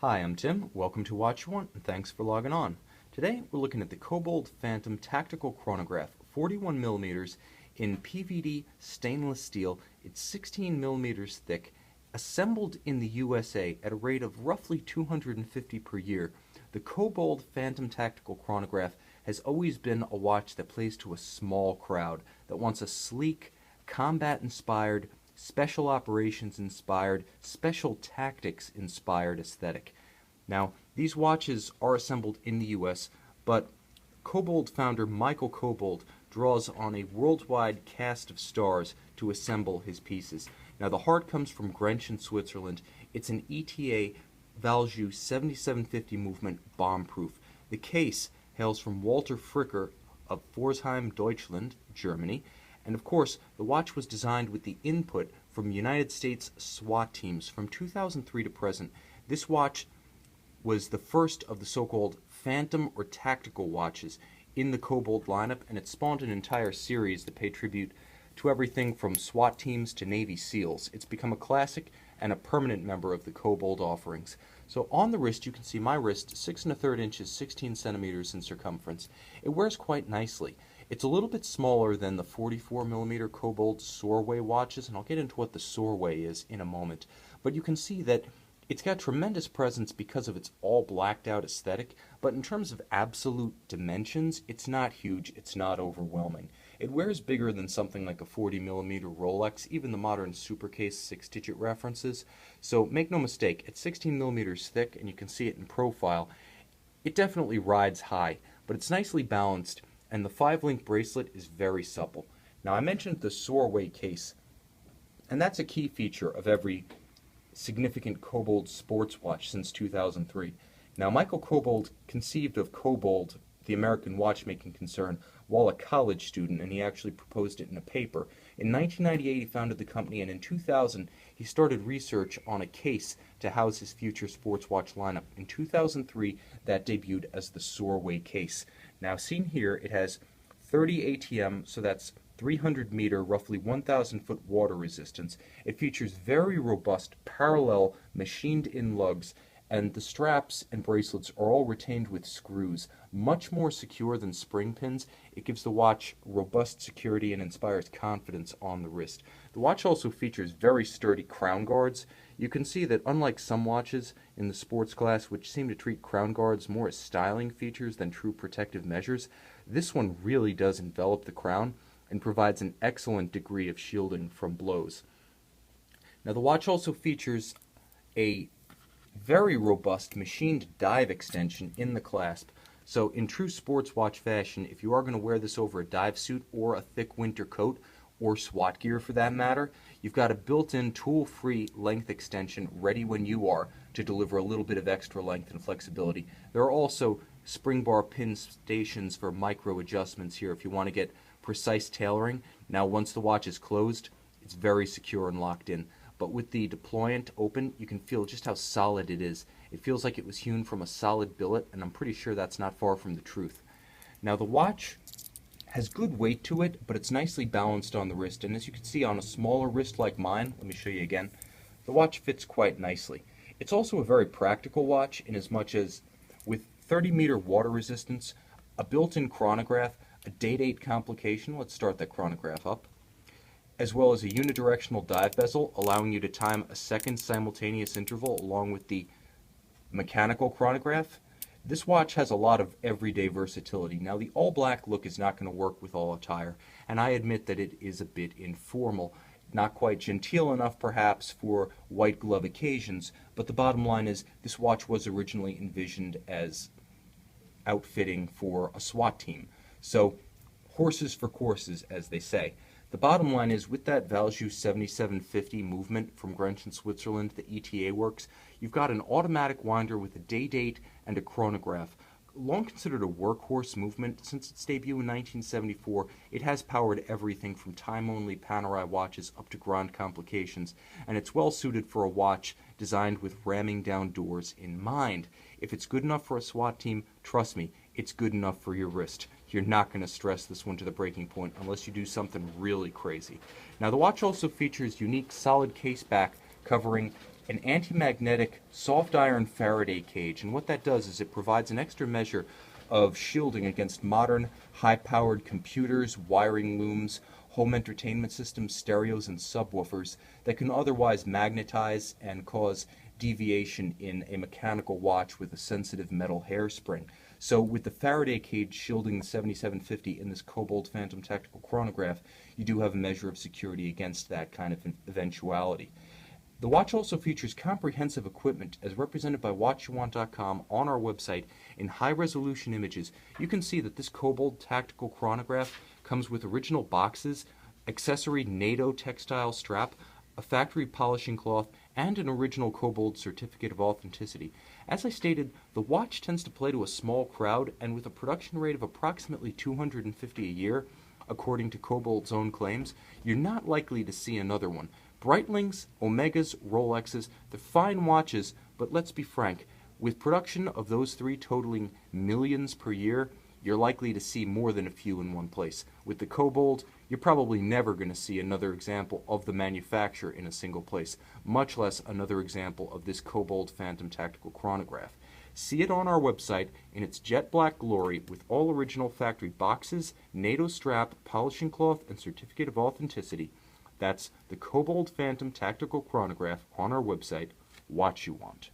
Hi, I'm Tim. Welcome to Watch One, and thanks for logging on. Today, we're looking at the Kobold Phantom Tactical Chronograph, 41 millimeters in PVD stainless steel. It's 16 millimeters thick, assembled in the USA at a rate of roughly 250 per year. The Kobold Phantom Tactical Chronograph has always been a watch that plays to a small crowd that wants a sleek, combat-inspired, special operations inspired, special tactics inspired aesthetic. Now, these watches are assembled in the US, but Kobold founder Michael Kobold draws on a worldwide cast of stars to assemble his pieces. Now, the heart comes from Grenchen, Switzerland. It's an ETA Valjoux 7750 movement bomb-proof. The case hails from Walter Fricker of Pforzheim, Deutschland, Germany. And of course, the watch was designed with the input from United States SWAT teams. From 2003 to present, this watch was the first of the so-called phantom or tactical watches in the Kobold lineup, and it spawned an entire series that paid tribute to everything from SWAT teams to Navy SEALs. It's become a classic and a permanent member of the Kobold offerings. So on the wrist, you can see my wrist, 6 1/3 inches, 16 centimeters in circumference. It wears quite nicely. It's a little bit smaller than the 44 millimeter Kobold Soarway watches, and I'll get into what the Soarway is in a moment. But you can see that it's got tremendous presence because of its all blacked out aesthetic, but in terms of absolute dimensions, it's not huge, it's not overwhelming. It wears bigger than something like a 40 millimeter Rolex, even the modern Sorwe Case 6-digit references. So make no mistake, it's 16 millimeters thick, and you can see it in profile. It definitely rides high, but it's nicely balanced, and the 5-link bracelet is very supple. Now, I mentioned the Sorwe Case, and that's a key feature of every significant Kobold sports watch since 2003. Now, Michael Kobold conceived of Kobold, the American watchmaking concern, while a college student, and he actually proposed it in a paper. In 1998, he founded the company, and in 2000, he started research on a case to house his future sports watch lineup. In 2003, that debuted as the Sorwe Case. Now, seen here, it has 30 ATM, so that's 300 meter, roughly 1,000 foot water resistance. It features very robust parallel machined-in lugs, and the straps and bracelets are all retained with screws, much more secure than spring pins. It gives the watch robust security and inspires confidence on the wrist. The watch also features very sturdy crown guards. You can see that unlike some watches in the sports class, which seem to treat crown guards more as styling features than true protective measures, this one really does envelop the crown and provides an excellent degree of shielding from blows. Now, the watch also features a very robust machined dive extension in the clasp. So in true sports watch fashion, if you are going to wear this over a dive suit or a thick winter coat, or SWAT gear for that matter, you've got a built-in tool-free length extension ready when you are to deliver a little bit of extra length and flexibility. There are also spring bar pin stations for micro adjustments here if you want to get precise tailoring. Now, once the watch is closed, it's very secure and locked in. But with the deployant open, you can feel just how solid it is. It feels like it was hewn from a solid billet, and I'm pretty sure that's not far from the truth. Now, the watch has good weight to it, but it's nicely balanced on the wrist. And as you can see, on a smaller wrist like mine, let me show you again, the watch fits quite nicely. It's also a very practical watch in as much as with 30-meter water resistance, a built-in chronograph, a date complication, let's start that chronograph up, as well as a unidirectional dive bezel, allowing you to time a second simultaneous interval along with the mechanical chronograph. This watch has a lot of everyday versatility. Now, the all-black look is not going to work with all attire, and I admit that it is a bit informal. Not quite genteel enough, perhaps, for white glove occasions, but the bottom line is this watch was originally envisioned as outfitting for a SWAT team. So, horses for courses, as they say. The bottom line is, with that Valjoux 7750 movement from Grenchen, Switzerland, the ETA works, you've got an automatic winder with a date and a chronograph. Long considered a workhorse movement, since its debut in 1974, it has powered everything from time-only Panerai watches up to grand complications, and it's well suited for a watch designed with ramming down doors in mind. If it's good enough for a SWAT team, trust me, it's good enough for your wrist. You're not going to stress this one to the breaking point unless you do something really crazy. Now, the watch also features unique solid case back covering an anti-magnetic soft iron Faraday cage, and what that does is it provides an extra measure of shielding against modern high-powered computers, wiring looms, home entertainment systems, stereos, and subwoofers that can otherwise magnetize and cause deviation in a mechanical watch with a sensitive metal hairspring. So with the Faraday cage shielding the 7750 in this Kobold Phantom Tactical Chronograph, you do have a measure of security against that kind of eventuality. The watch also features comprehensive equipment as represented by watchyouwant.com on our website in high-resolution images. You can see that this Kobold Tactical Chronograph comes with original boxes, accessory NATO textile strap, a factory polishing cloth, and an original Kobold certificate of authenticity. As I stated, the watch tends to play to a small crowd, and with a production rate of approximately 250 a year, according to Kobold's own claims, you're not likely to see another one. Breitlings, Omegas, Rolexes, they're fine watches, but let's be frank, with production of those three totaling millions per year, you're likely to see more than a few in one place. With the Kobold, you're probably never going to see another example of the manufacturer in a single place, much less another example of this Kobold Phantom Tactical Chronograph. See it on our website in its jet black glory with all original factory boxes, NATO strap, polishing cloth, and certificate of authenticity. That's the Kobold Phantom Tactical Chronograph on our website, Watch You Want.